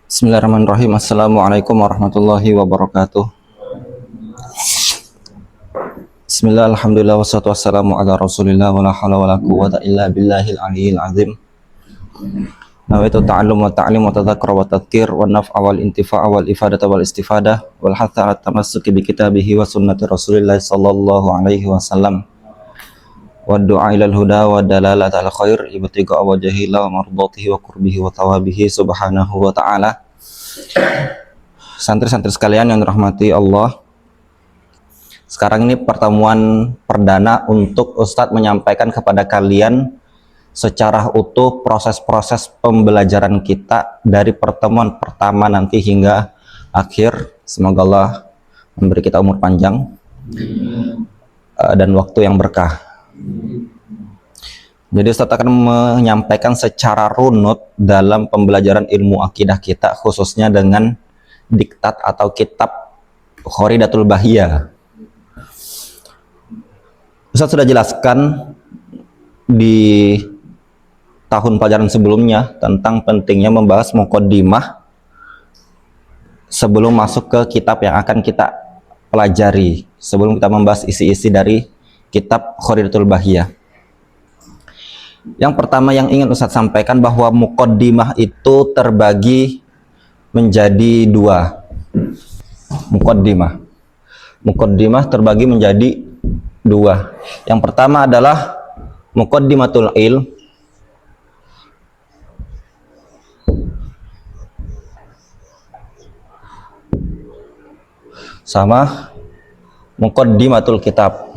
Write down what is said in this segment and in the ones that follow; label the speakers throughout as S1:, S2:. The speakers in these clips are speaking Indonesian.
S1: Bismillahirrahmanirrahim. Assalamualaikum warahmatullahi wabarakatuh. Bismillah, alhamdulillah, wassalatu wassalamu ala rasulillah, wa la hawla wa la quwwata illa billahil aliyyil azim. Nawaitu ta'allum wa ta'lim wa tadhakkura wa tadhkir wa naf'a wal intifa'a wal ifadata wal istifadah wal hatha ala tamassuki bi kitabihi wa sunnati rasulillah sallallahu alaihi wasallam wa du'a ilal huda wa dalalata al khair ibtiqa wajhillah wa mardatihi wa qurbihi wa tawabihi subhanahu wa ta'ala. Santri-santri sekalian yang dirahmati Allah, sekarang ini pertemuan perdana untuk Ustadz menyampaikan kepada kalian secara utuh proses-proses pembelajaran kita dari pertemuan pertama nanti hingga akhir. Semoga Allah memberi kita umur panjang dan waktu yang berkah. Jadi Ustadz akan menyampaikan secara runut dalam pembelajaran ilmu akidah kita, khususnya dengan diktat atau kitab Khoridatul Bahiyah. Ustadz sudah jelaskan di tahun pelajaran sebelumnya tentang pentingnya membahas muqaddimah sebelum masuk ke kitab yang akan kita pelajari, sebelum kita membahas isi-isi dari kitab Khoridatul Bahiyah. Yang pertama yang ingin Ustadz sampaikan bahwa muqaddimah itu terbagi menjadi dua. Muqaddimah terbagi menjadi dua. Yang pertama adalah muqaddimatul ilm, sama muqaddimatul kitab.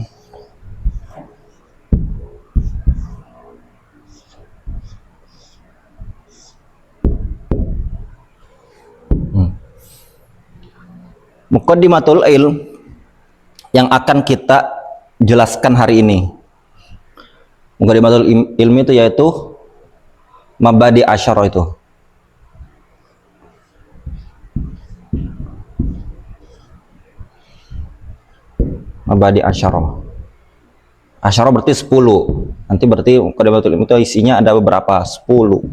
S1: Muqaddimatul ilm yang akan kita jelaskan hari ini. Muqaddimatul ilm itu yaitu mabadi asyara itu. Mabadi asyara. Asyara berarti 10. Nanti berarti muqaddimatul ilm itu isinya ada beberapa, 10.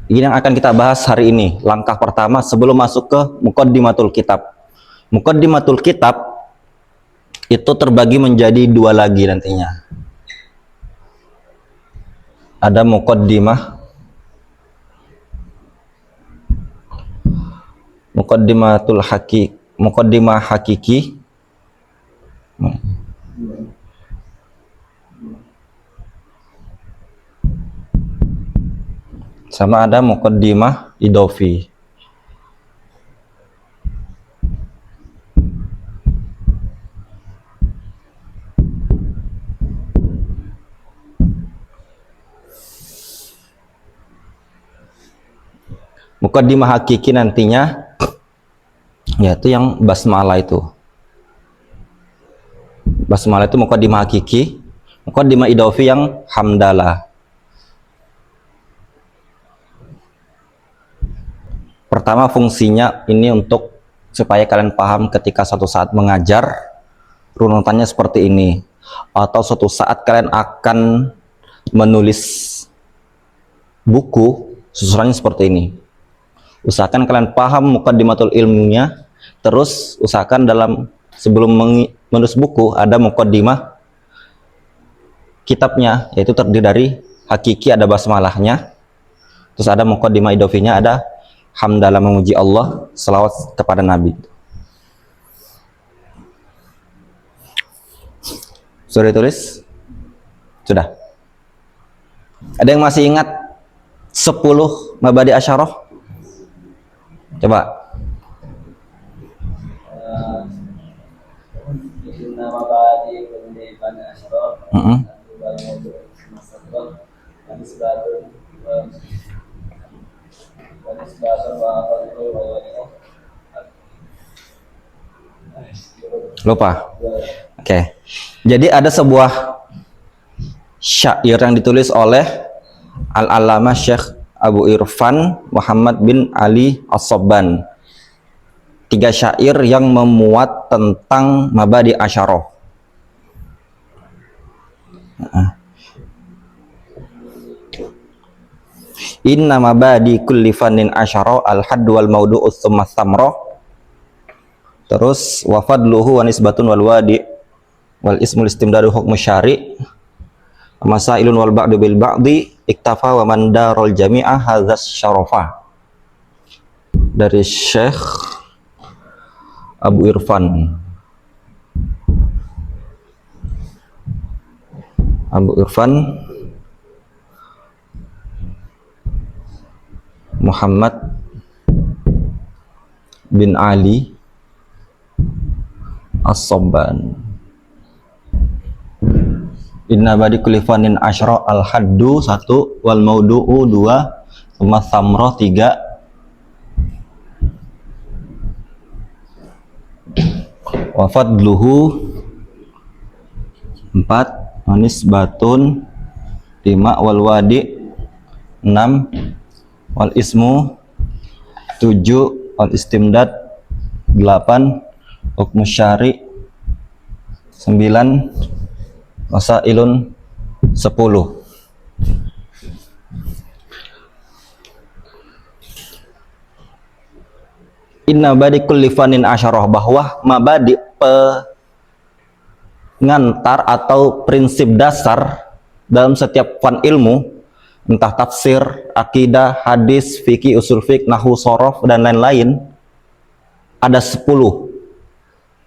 S1: Ini yang akan kita bahas hari ini. Langkah pertama sebelum masuk ke muqaddimatul kitab. Muqaddimatul kitab itu terbagi menjadi dua lagi nantinya. Ada muqaddimah muqaddimah hakiki. Sama ada muqaddimah idofi. Muqaddimah hakiki nantinya yaitu yang basmalah itu. Basmalah itu muqaddimah hakiki. Muqaddimah idofi yang hamdalah. Pertama, fungsinya ini untuk supaya kalian paham ketika suatu saat mengajar, runutannya seperti ini. Atau suatu saat kalian akan menulis buku, susunannya seperti ini. Usahakan kalian paham muqaddimatul ilmunya, terus usahakan dalam sebelum menulis buku ada muqaddimah kitabnya, yaitu terdiri dari hakiki, ada basmalahnya, terus ada muqaddimah idofinya, ada hamdalah memuji Allah, selawat kepada Nabi. Sudah ditulis? Sudah? Ada yang masih ingat 10 mabadi asyarah? Coba. Lupa. Oke. Jadi ada sebuah syair yang ditulis oleh Al-Allamah Syekh Abu Irfan Muhammad bin Ali As-Sabban. 3 syair yang memuat tentang mabadi asyarah. Inna mabadi kulli fannin asyara al-hadd wal maudu'u tsumma thamra. Terus wa fadluhu wa nisbatun wal wadi wal ismul istimdadu hukmu syari' masailun wal ba'du bil ba'di iktafa wa man darul jami'a hadzas syarafa. Dari Syekh Abu Irfan Muhammad bin Ali As-Sabban. Inna badi kulli fannin asyra al-haddu 1 wal maudu'u 2 tsumma thamra 3 wa fadluhu 4 anisbatun 5 wal wadi 6 wal ismu 7 wal istimdad 8 hukmu syari 9 masailun 10. Inna badi kulli fannin asyarah, bahwa mabadi pengantar atau prinsip dasar dalam setiap fan ilmu, entah tafsir, akidah, hadis, fikih, usul fiqh, nahwu, shorof, dan lain-lain, ada 10.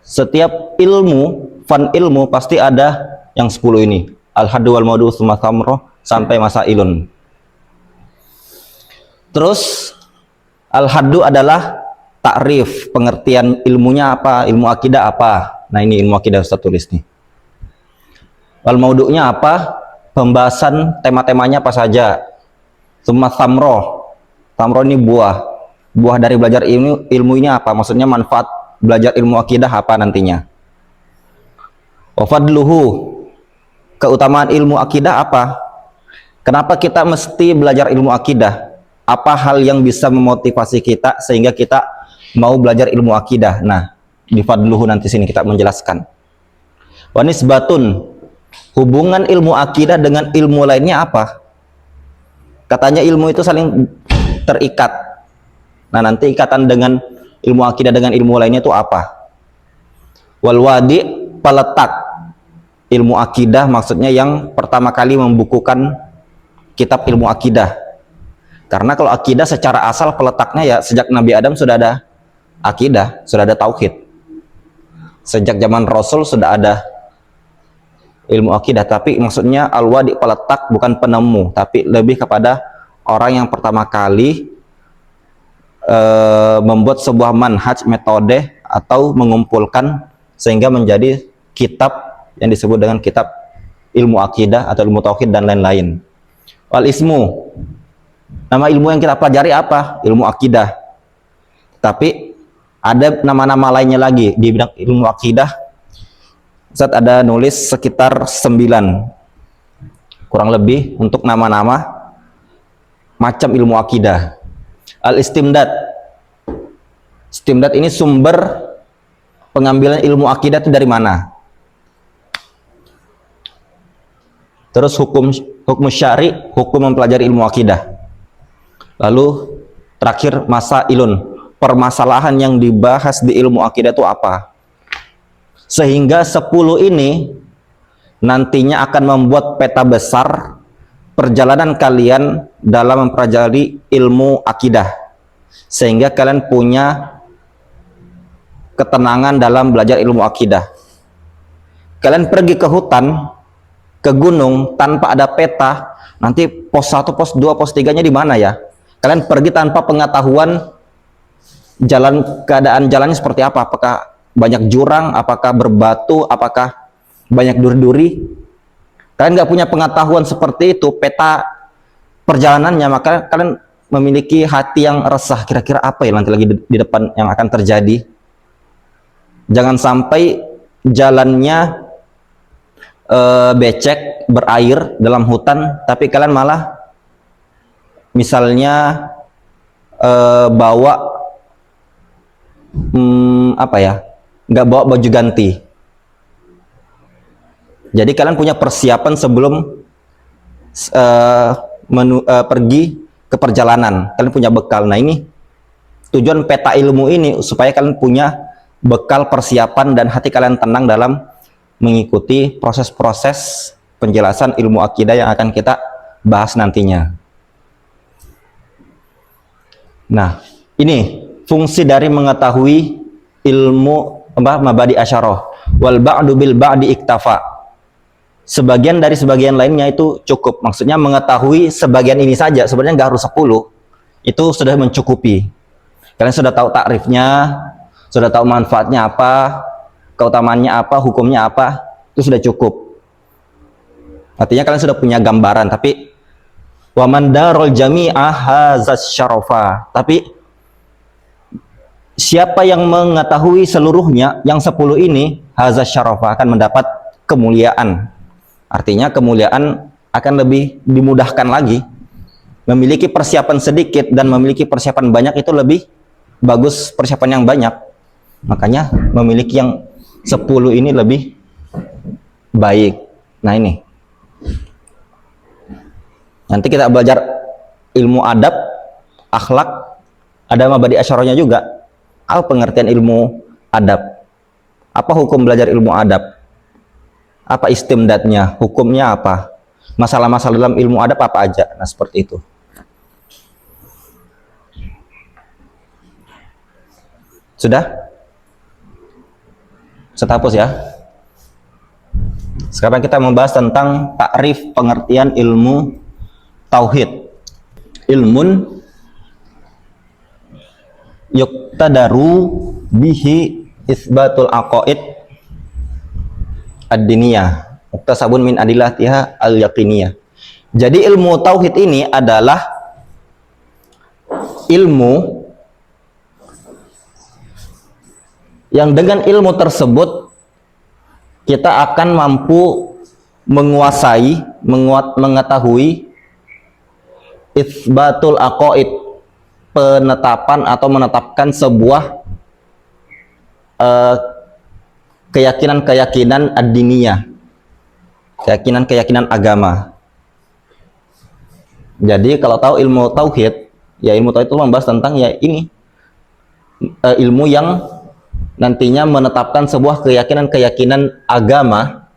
S1: Setiap ilmu, fan ilmu pasti ada yang 10 ini. Al-haddu wal maudu tsumma thamra sampai masailun. Terus al-haddu adalah takrif, pengertian ilmunya apa, ilmu akidah apa. Nah, ini ilmu akidah Ustaz tulis nih. Wal maudu'nya apa? Pembahasan tema-temanya apa saja. Tsumma thamra. Thamra ini buah. Buah dari belajar ilmunya apa? Maksudnya manfaat belajar ilmu akidah apa nantinya. Wa fadluhu, keutamaan ilmu akidah apa? Kenapa kita mesti belajar ilmu akidah? Apa hal yang bisa memotivasi kita sehingga kita mau belajar ilmu akidah? Nah, di fadluhu nanti sini kita menjelaskan. Wa nisbatun, hubungan ilmu akidah dengan ilmu lainnya apa? Katanya ilmu itu saling terikat. Nah, nanti ikatan dengan ilmu akidah dengan ilmu lainnya itu apa? Wal wadi, peletak ilmu akidah, maksudnya yang pertama kali membukukan kitab ilmu akidah. Karena kalau akidah secara asal peletaknya ya sejak Nabi Adam sudah ada akidah, sudah ada tauhid. Sejak zaman Rasul sudah ada ilmu akidah, tapi maksudnya al-wadi, peletak, bukan penemu, tapi lebih kepada orang yang pertama kali membuat sebuah manhaj, metode, atau mengumpulkan sehingga menjadi kitab yang disebut dengan kitab ilmu akidah atau ilmu tauhid dan lain-lain. Wal ismu, nama ilmu yang kita pelajari apa? Ilmu akidah. Tapi ada nama-nama lainnya lagi di bidang ilmu akidah. Ustaz ada nulis sekitar 9 kurang lebih untuk nama-nama macam ilmu akidah. Al-istimdad. Istimdad ini sumber pengambilan ilmu akidah itu dari mana? Terus hukum syari, hukum mempelajari ilmu akidah. Lalu terakhir masailun, permasalahan yang dibahas di ilmu akidah itu apa? Sehingga 10 ini nantinya akan membuat peta besar perjalanan kalian dalam mempelajari ilmu akidah, sehingga kalian punya ketenangan dalam belajar ilmu akidah. Kalian pergi ke hutan, ke gunung tanpa ada peta, nanti pos 1, pos 2, pos 3-nya di mana ya? Kalian pergi tanpa pengetahuan keadaan jalannya seperti apa, apakah banyak jurang, apakah berbatu, apakah banyak duri-duri. Kalian nggak punya pengetahuan seperti itu, peta perjalanannya, maka kalian memiliki hati yang resah, kira-kira apa ya nanti lagi di depan yang akan terjadi. Jangan sampai jalannya becek, berair dalam hutan, tapi kalian malah misalnya bawa nggak bawa baju ganti. Jadi kalian punya persiapan sebelum pergi ke perjalanan, kalian punya bekal. Nah, ini tujuan peta ilmu ini supaya kalian punya bekal persiapan dan hati kalian tenang dalam mengikuti proses-proses penjelasan ilmu akidah yang akan kita bahas nantinya. Nah, ini fungsi dari mengetahui ilmu mabadi asyarah. Wal ba'du bil ba'di iktafa. Sebagian dari sebagian lainnya itu cukup. Maksudnya mengetahui sebagian ini saja, sebenarnya nggak harus 10. Itu sudah mencukupi. Kalian sudah tahu takrifnya, sudah tahu manfaatnya apa, keutamaannya apa, hukumnya apa, itu sudah cukup. Artinya kalian sudah punya gambaran. Tapi wa man darul jami'ah hazaz syarafa. Tapi siapa yang mengetahui seluruhnya, yang 10 ini, hazaz syarafa, akan mendapat kemuliaan. Artinya kemuliaan akan lebih dimudahkan lagi. Memiliki persiapan sedikit dan memiliki persiapan banyak itu lebih bagus persiapan yang banyak. Makanya memiliki yang 10 ini lebih baik. Nah, ini nanti kita belajar ilmu adab, akhlak, ada mabadi asyarahnya juga. Apa pengertian ilmu adab? Apa hukum belajar ilmu adab? Apa istimdadnya, hukumnya apa, masalah-masalah dalam ilmu adab apa aja. Nah, seperti itu. Sudah? Saya hapus ya. Sekarang kita membahas tentang takrif pengertian ilmu tauhid. Ilmun yuqtadaru bihi isbatul aqaid ad-diniyah muktasabun min adillatiha al-yaqiniyah. Jadi ilmu tauhid ini adalah ilmu yang dengan ilmu tersebut kita akan mampu menguasai, mengetahui isbatul aqaid, penetapan atau menetapkan sebuah keyakinan-keyakinan ad-diniyah, keyakinan-keyakinan agama. Jadi kalau tahu ilmu tauhid, ya ilmu tauhid itu membahas tentang ya ini ilmu yang nantinya menetapkan sebuah keyakinan-keyakinan agama,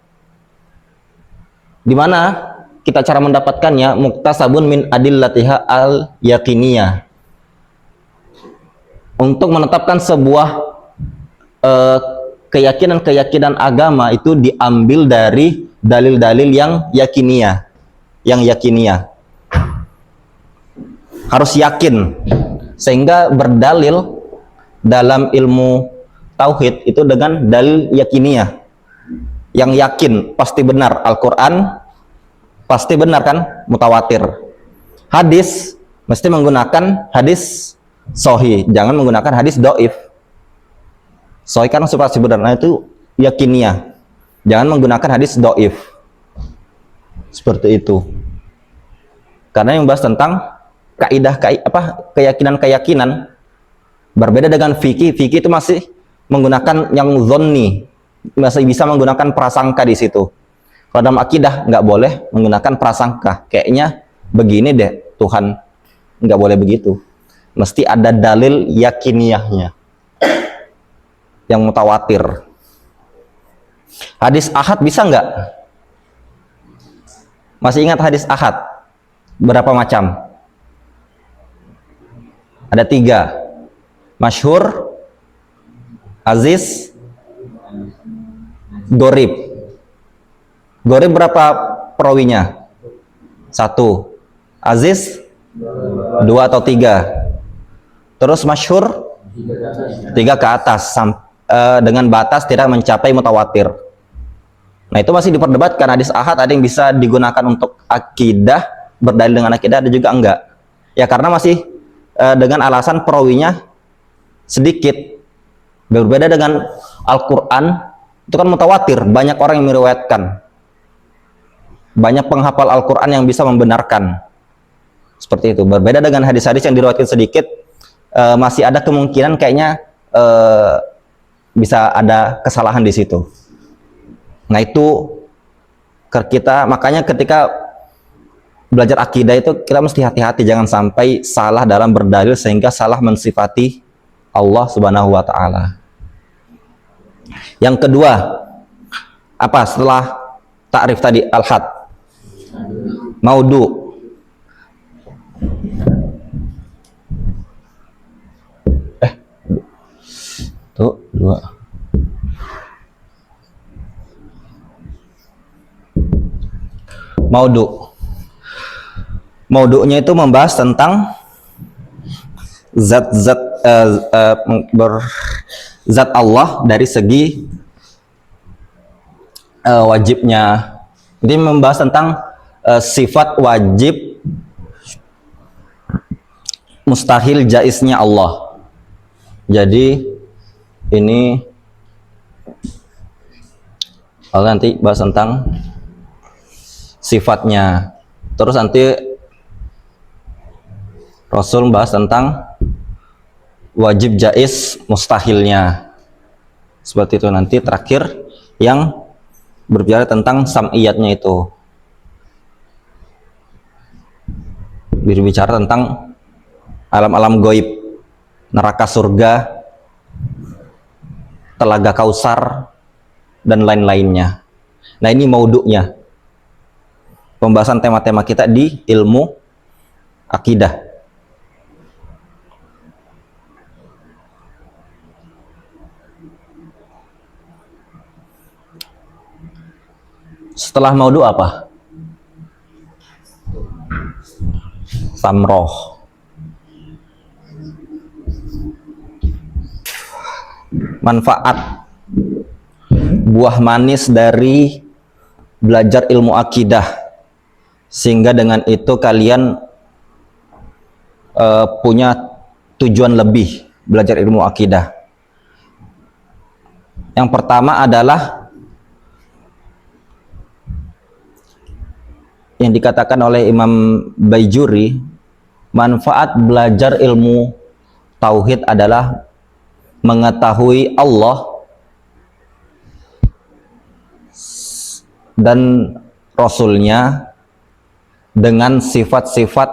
S1: di mana kita cara mendapatkannya muktasabun min adillatiha al-yaqiniyah. Untuk menetapkan sebuah keyakinan-keyakinan agama itu diambil dari dalil-dalil yang yakiniyah. Harus yakin. Sehingga berdalil dalam ilmu tauhid itu dengan dalil yakiniyah. Yang yakin, pasti benar. Al-Quran pasti benar kan? Mutawatir. Hadis mesti menggunakan hadis sahih, jangan menggunakan hadis dhaif. Sahih kan pasti benar. Nah, itu yakiniyah. Jangan menggunakan hadis dhaif. Seperti itu. Karena yang bahas tentang keyakinan-keyakinan berbeda dengan fikih. Fikih itu masih menggunakan yang zonni, masih bisa menggunakan prasangka di situ. Kalau dalam akidah nggak boleh menggunakan prasangka. Kayaknya begini deh Tuhan, nggak boleh begitu. Mesti ada dalil yakiniyahnya yang mutawatir. Hadis ahad bisa nggak? Masih ingat hadis ahad? Berapa macam? Ada 3. Masyhur, aziz, gorib. Gorib berapa perawinya? 1. Aziz 2 atau 3. Terus masyhur 3 ke atas, dengan batas tidak mencapai mutawatir. Nah, itu masih diperdebatkan. Hadis ahad ada yang bisa digunakan untuk akidah, berdalil dengan akidah, ada juga enggak. Ya karena masih dengan alasan perawinya sedikit. Berbeda dengan Al-Quran, itu kan mutawatir, banyak orang yang meriwayatkan, banyak penghafal Al-Quran yang bisa membenarkan. Seperti itu. Berbeda dengan hadis-hadis yang diriwayatkan sedikit, masih ada kemungkinan kayaknya bisa ada kesalahan di situ. Nah, itu kita makanya ketika belajar akidah itu kita mesti hati-hati, jangan sampai salah dalam berdalil sehingga salah mensifati Allah Subhanahu wa taala. Yang kedua, apa setelah takrif tadi al-had? Maudu. Tuh, dua. Maudu. Maudu'nya itu membahas tentang zat-zat zat Allah dari segi wajibnya. Jadi membahas tentang sifat wajib, mustahil, jaiznya Allah. Jadi ini nanti bahas tentang sifatnya. Terus nanti Rasul bahas tentang wajib, jaiz, mustahilnya. Seperti itu. Nanti terakhir yang berbicara tentang sam'iyatnya itu, berbicara tentang alam-alam goib, neraka, surga, telaga Kausar, dan lain-lainnya. Nah, ini maudu'nya, pembahasan tema-tema kita di ilmu akidah. Setelah maudu apa? Samroh. Manfaat, buah manis dari belajar ilmu akidah, sehingga dengan itu kalian punya tujuan lebih belajar ilmu akidah. Yang pertama adalah yang dikatakan oleh Imam Baijuri, manfaat belajar ilmu tauhid adalah mengetahui Allah dan Rasulnya dengan sifat-sifat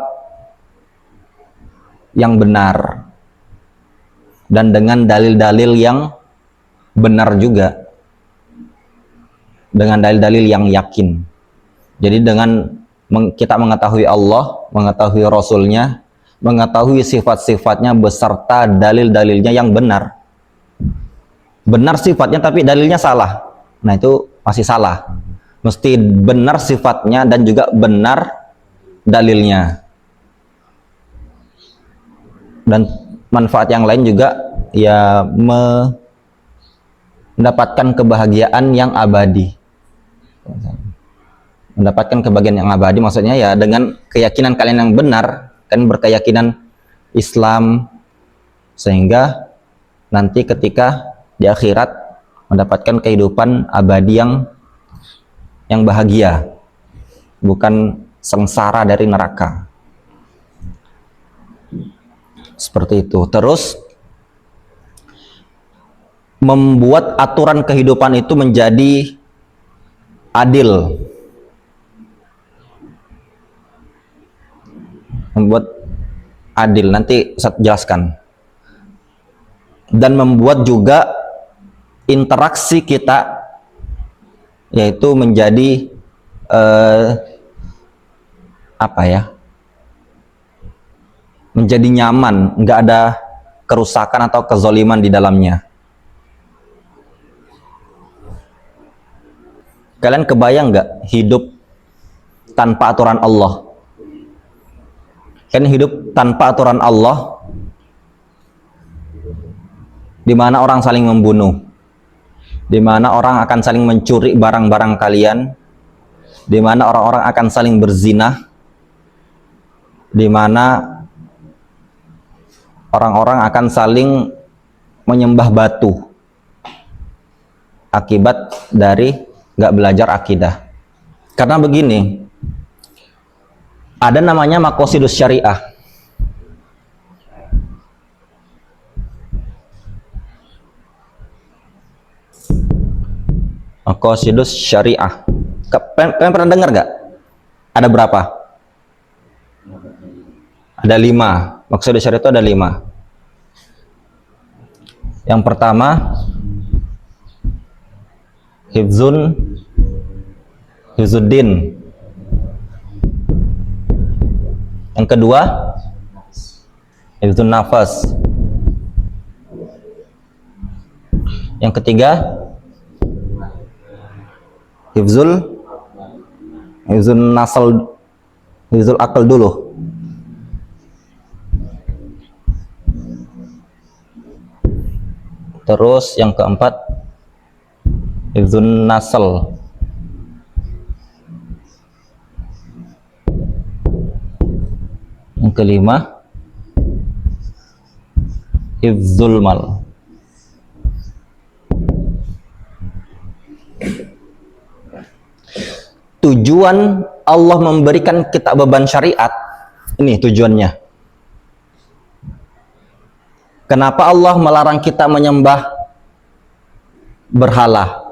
S1: yang benar dan dengan dalil-dalil yang benar juga, dengan dalil-dalil yang yakin. Jadi dengan kita mengetahui Allah, mengetahui Rasulnya, mengetahui sifat-sifatnya beserta dalil-dalilnya yang benar. Benar sifatnya tapi dalilnya salah, nah itu masih salah. Mesti benar sifatnya dan juga benar dalilnya. Dan manfaat yang lain juga ya mendapatkan kebahagiaan yang abadi. Mendapatkan kebahagiaan yang abadi maksudnya ya dengan keyakinan kalian yang benar, kan berkeyakinan Islam, sehingga nanti ketika di akhirat mendapatkan kehidupan abadi yang bahagia, bukan sengsara dari neraka. Seperti itu. Terus membuat aturan kehidupan itu menjadi adil. Membuat adil, nanti saya jelaskan. Dan membuat juga interaksi kita yaitu menjadi menjadi nyaman, nggak ada kerusakan atau kezoliman di dalamnya. Kalian kebayang nggak hidup tanpa aturan Allah? Kan hidup tanpa aturan Allah, di mana orang saling membunuh, di mana orang akan saling mencuri barang-barang kalian, di mana orang-orang akan saling berzina, di mana orang-orang akan saling menyembah batu akibat dari nggak belajar akidah. Karena begini, ada namanya maqasidus syariah. Maqasidus syariah. Kalian pernah dengar nggak? Ada berapa? Ada 5. Maksud syariat itu ada 5. Yang pertama, hifzuddin. Yang kedua, hifzun nafas. Yang ketiga, hifzul akal dulu. Terus yang keempat, hifzun nasl. Yang kelima, hifzul mal. Tujuan Allah memberikan kita beban syariat, ini tujuannya. Kenapa Allah melarang kita menyembah berhala?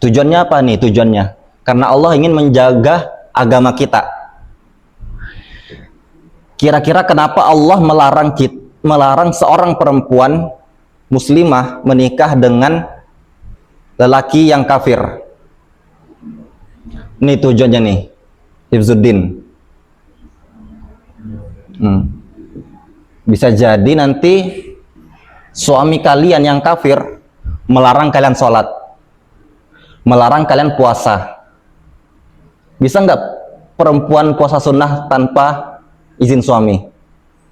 S1: Tujuannya apa nih? Tujuannya karena Allah ingin menjaga agama kita. Kira-kira kenapa Allah melarang seorang perempuan muslimah menikah dengan lelaki yang kafir? Ini tujuannya nih, hifzuddin. Bisa jadi nanti suami kalian yang kafir melarang kalian sholat, melarang kalian puasa. Bisa nggak perempuan puasa sunnah tanpa izin suami?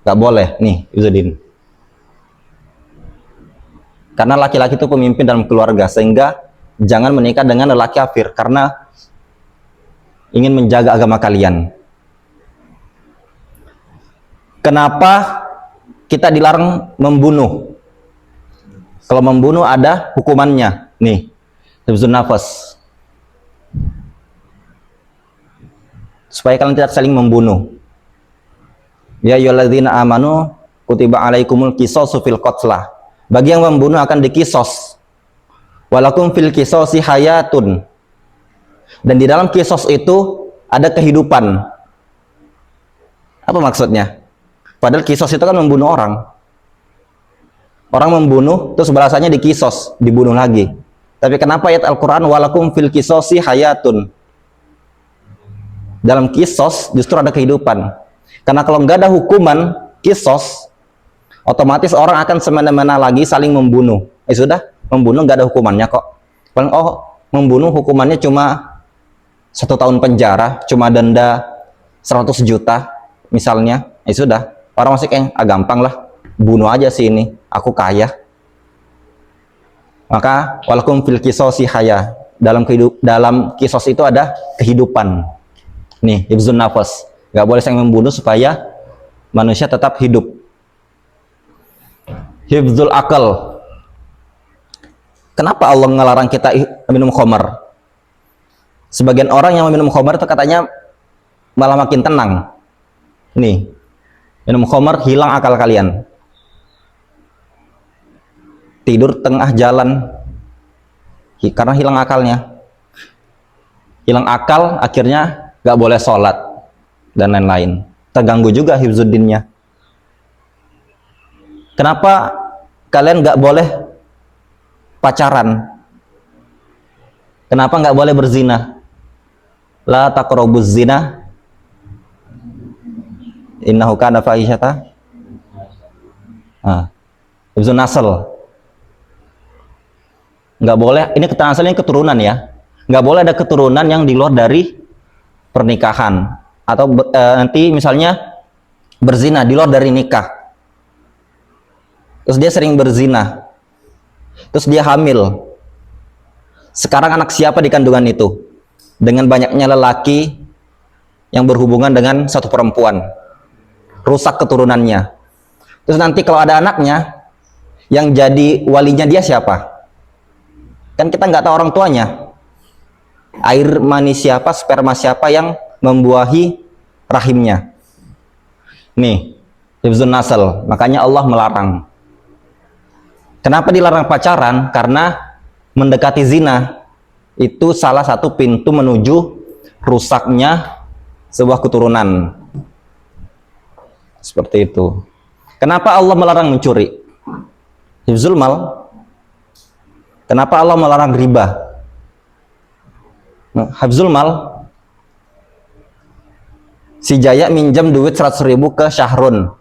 S1: Nggak boleh nih, hifzuddin. Karena laki-laki itu pemimpin dalam keluarga, sehingga jangan menikah dengan lelaki kafir karena ingin menjaga agama kalian. Kenapa kita dilarang membunuh? Kalau membunuh ada hukumannya. Nih, hifzun nafas. Supaya kalian tidak saling membunuh. Ya ayyuhalladzina amanu kutiba alaikumul qisasu fil qatlah. Bagi yang membunuh akan dikisos. Walakum fil qisasi hayatun. Dan di dalam kisos itu ada kehidupan. Apa maksudnya? Padahal kisos itu kan membunuh orang. Orang membunuh, terus balasannya dikisos, dibunuh lagi. Tapi kenapa ayat Al-Quran walakum fil qisasi hayatun? Dalam kisos justru ada kehidupan. Karena kalau nggak ada hukuman kisos, otomatis orang akan semena-mena lagi saling membunuh. Sudah, membunuh nggak ada hukumannya kok. Paling membunuh hukumannya cuma 1 tahun penjara, cuma denda 100 juta misalnya. Sudah, orang masih kayak gampang lah, bunuh aja sih ini, aku kaya. Maka walakum fil qisasi haya, dalam kisos itu ada kehidupan. Nih, hifzun nafas, nggak boleh saling membunuh supaya manusia tetap hidup. Hifzul akal. Kenapa Allah ngelarang kita minum khamar? Sebagian orang yang minum khamar itu katanya malah makin tenang. Nih, minum khamar hilang akal kalian. Tidur tengah jalan karena hilang akalnya. Hilang akal, akhirnya gak boleh sholat dan lain-lain. Terganggu juga hifzuddinnya. Kenapa kalian gak boleh pacaran? Kenapa gak boleh berzina? La taqrabuz zina innahu kana fahisyata. Hifzun nasl. Nggak boleh, ini asalnya keturunan ya. Nggak boleh ada keturunan yang di luar dari pernikahan. Atau nanti misalnya berzina di luar dari nikah. Terus dia sering berzina. Terus dia hamil. Sekarang anak siapa di kandungan itu? Dengan banyaknya lelaki yang berhubungan dengan satu perempuan. Rusak keturunannya. Terus nanti kalau ada anaknya, yang jadi walinya dia siapa? Kan kita nggak tahu orang tuanya. Air mani siapa, sperma siapa yang membuahi rahimnya. Nih, hifzun nasl. Makanya Allah melarang. Kenapa dilarang pacaran? Karena mendekati zina itu salah satu pintu menuju rusaknya sebuah keturunan. Seperti itu. Kenapa Allah melarang mencuri? Hifzul mal. Kenapa Allah melarang riba? Hifzul mal. Si Jaya minjam duit 100.000 ke Syahrun.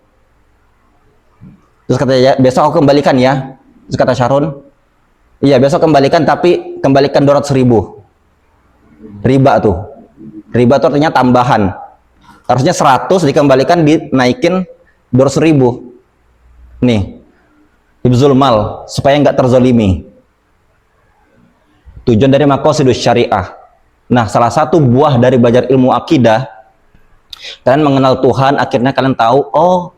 S1: Terus kata Jaya, besok aku kembalikan ya. Terus kata Syahrun, iya besok kembalikan, tapi kembalikan 200.000. Riba tuh. Riba tuh artinya tambahan. Harusnya 100 dikembalikan, dinaikin 200.000. Nih, hifzul mal, supaya nggak terzolimi. Tujuan dari maqasidus syariah. Nah, salah satu buah dari belajar ilmu akidah, kalian mengenal Tuhan, akhirnya kalian tahu, oh,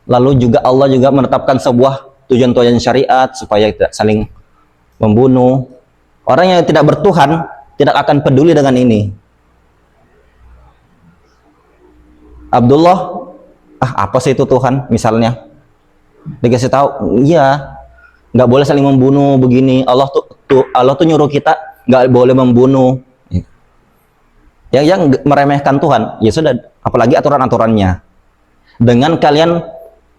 S1: lalu juga Allah juga menetapkan sebuah tujuan-tujuan syariat supaya tidak saling membunuh. Orang yang tidak bertuhan tidak akan peduli dengan ini. Abdullah, apa sih itu Tuhan? Misalnya, dikasih tahu, iya, nggak boleh saling membunuh begini. Allah tuh nyuruh kita nggak boleh membunuh. Yang meremehkan Tuhan, ya sudah, apalagi aturan-aturannya. Dengan kalian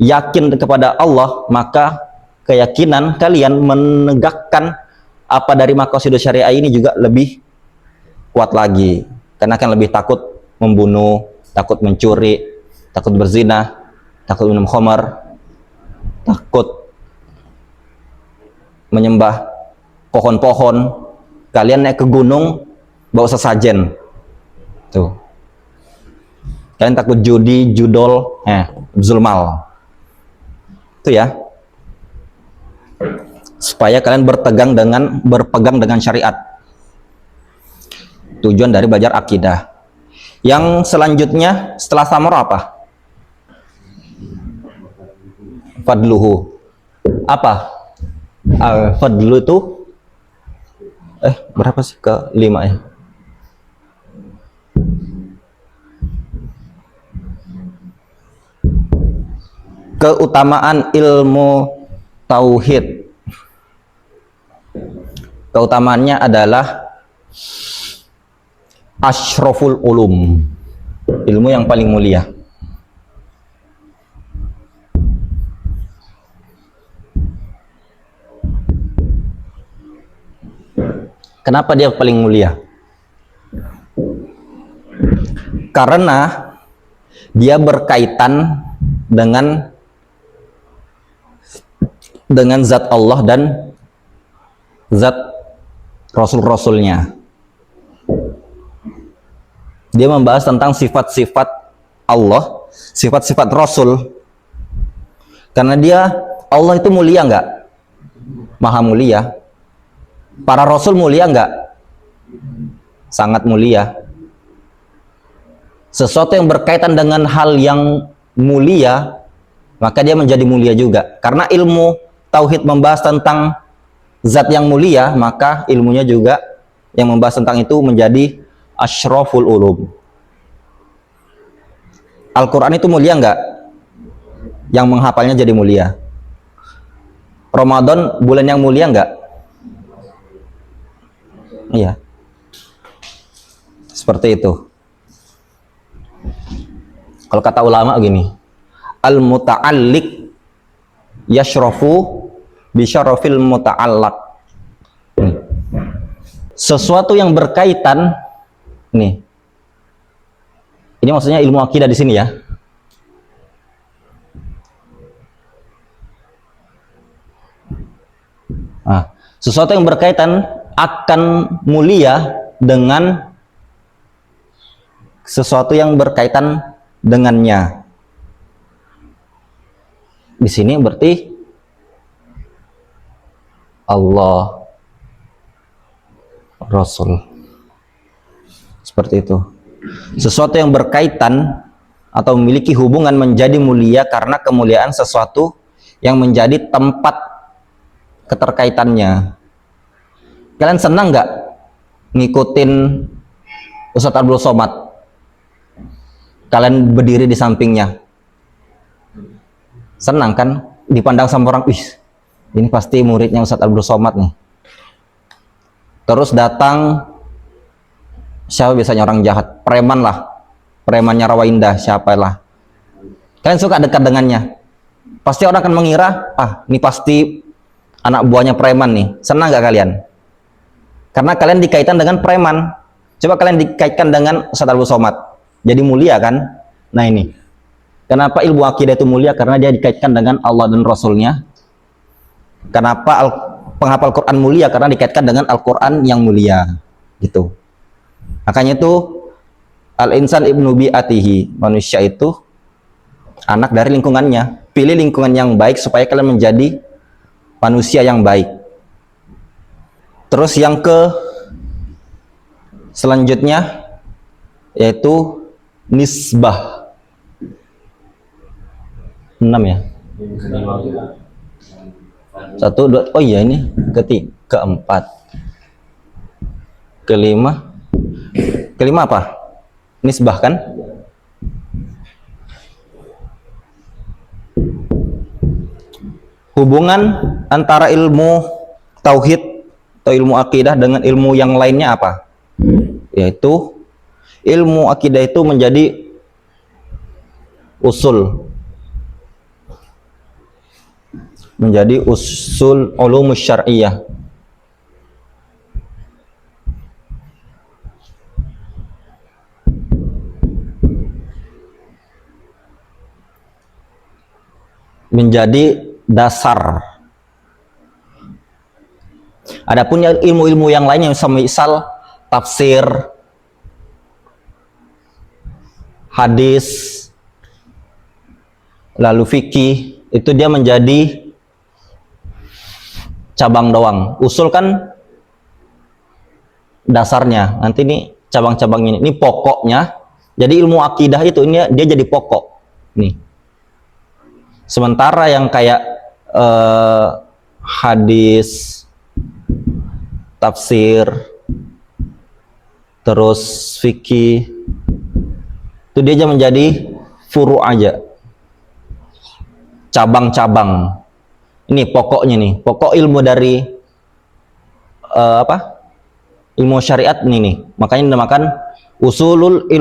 S1: yakin kepada Allah, maka keyakinan kalian menegakkan apa dari maqasidus syariah ini juga lebih kuat lagi, karena akan lebih takut membunuh, takut mencuri, takut berzina, takut minum khamar, takut menyembah pohon-pohon. Kalian naik ke gunung bawa sesajen tuh, kalian takut judi, judol, zulmal itu ya, supaya kalian berpegang dengan syariat. Tujuan dari belajar akidah. Yang selanjutnya setelah samarah apa? Fadluhu. Apa? Fadlu itu berapa sih ke 5 ya? Keutamaan ilmu tauhid. Keutamaannya adalah asyraful ulum, ilmu yang paling mulia. Kenapa dia paling mulia? Karena dia berkaitan dengan zat Allah dan zat Rasul-Rasulnya. Dia membahas tentang sifat-sifat Allah, sifat-sifat Rasul. Karena Allah itu mulia nggak? Maha mulia. Para Rasul mulia nggak? Sangat mulia. Sesuatu yang berkaitan dengan hal yang mulia, maka dia menjadi mulia juga. Karena ilmu tauhid membahas tentang zat yang mulia, maka ilmunya juga yang membahas tentang itu menjadi asyraful ulum. Al-Quran itu mulia nggak? Yang menghafalnya jadi mulia. Ramadan bulan yang mulia nggak? Iya. Seperti itu. Kalau kata ulama gini, al-muta'alliq yashrafu bisyarafil muta'allaq. Sesuatu yang berkaitan, nih, ini maksudnya ilmu akidah di sini ya. Sesuatu yang berkaitan akan mulia dengan sesuatu yang berkaitan dengannya. Di sini berarti Allah, Rasul. Seperti itu. Sesuatu yang berkaitan atau memiliki hubungan menjadi mulia karena kemuliaan sesuatu yang menjadi tempat keterkaitannya. Kalian senang nggak ngikutin Ustadz Abdul Somad? Kalian berdiri di sampingnya, senang kan? Dipandang sama orang, wih, ini pasti muridnya Ustadz Abdul Somad nih. Terus datang siapa biasanya orang jahat, preman lah, premannya Rawa Indah, siapalah. Kalian suka dekat dengannya, pasti orang akan mengira, ini pasti anak buahnya preman nih. Senang nggak kalian? Karena kalian dikaitkan dengan preman. Coba kalian dikaitkan dengan Ustaz Abdul Somad, jadi mulia kan? Nah ini, kenapa ilmu akidah itu mulia? Karena dia dikaitkan dengan Allah dan Rasulnya. Kenapa penghafal Quran mulia? Karena dikaitkan dengan Al-Quran yang mulia, gitu. Makanya itu al-insan ibnu bi'atihi, manusia itu anak dari lingkungannya. Pilih lingkungan yang baik supaya kalian menjadi manusia yang baik. Terus yang selanjutnya yaitu nisbah. 6 ya. 1, 2, oh iya ini keempat. Kelima apa? Nisbah kan? Hubungan antara ilmu tauhid atau ilmu akidah dengan ilmu yang lainnya apa? Yaitu ilmu akidah itu menjadi usul ulumus syar'iyah. Menjadi dasar. Adapun ilmu-ilmu yang lainnya misal tafsir, hadis, lalu fikih, itu dia menjadi cabang doang. Usul kan dasarnya. Nanti ini cabang-cabangnya ini pokoknya. Jadi ilmu akidah itu ini dia jadi pokok. Nih. Sementara yang kayak hadis, tafsir, terus fikih, itu dia aja menjadi furu aja, cabang-cabang. Ini pokoknya nih, pokok ilmu dari ilmu syariat ini nih. Makanya dinamakan usulul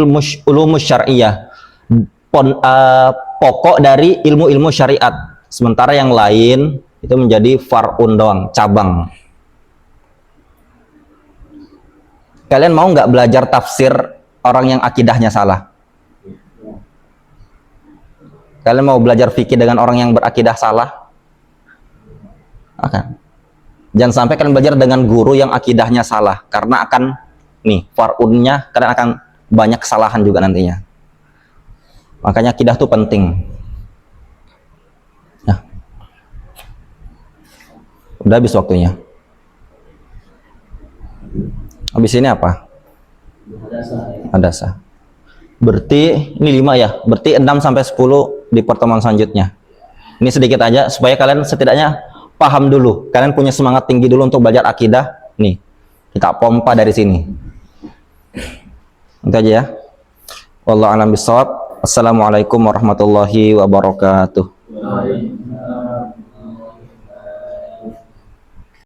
S1: ulumus syar'iyah. Pokok dari ilmu-ilmu syariat. Sementara yang lain itu menjadi far'un doang, cabang. Kalian mau nggak belajar tafsir orang yang akidahnya salah? Kalian mau belajar fikih dengan orang yang berakidah salah? Akan. Jangan sampai kalian belajar dengan guru yang akidahnya salah, karena akan far'unnya kalian akan banyak kesalahan juga nantinya. Makanya akidah itu penting. Ya. Udah habis waktunya. Habis ini apa? Hadasah. Berarti ini 5 ya. Berarti 6 sampai 10 di pertemuan selanjutnya. Ini sedikit aja supaya kalian setidaknya paham dulu. Kalian punya semangat tinggi dulu untuk belajar akidah. Nih, kita pompa dari sini. Itu aja ya. Wallahu a'lam bishawab. Assalamualaikum warahmatullahi wabarakatuh.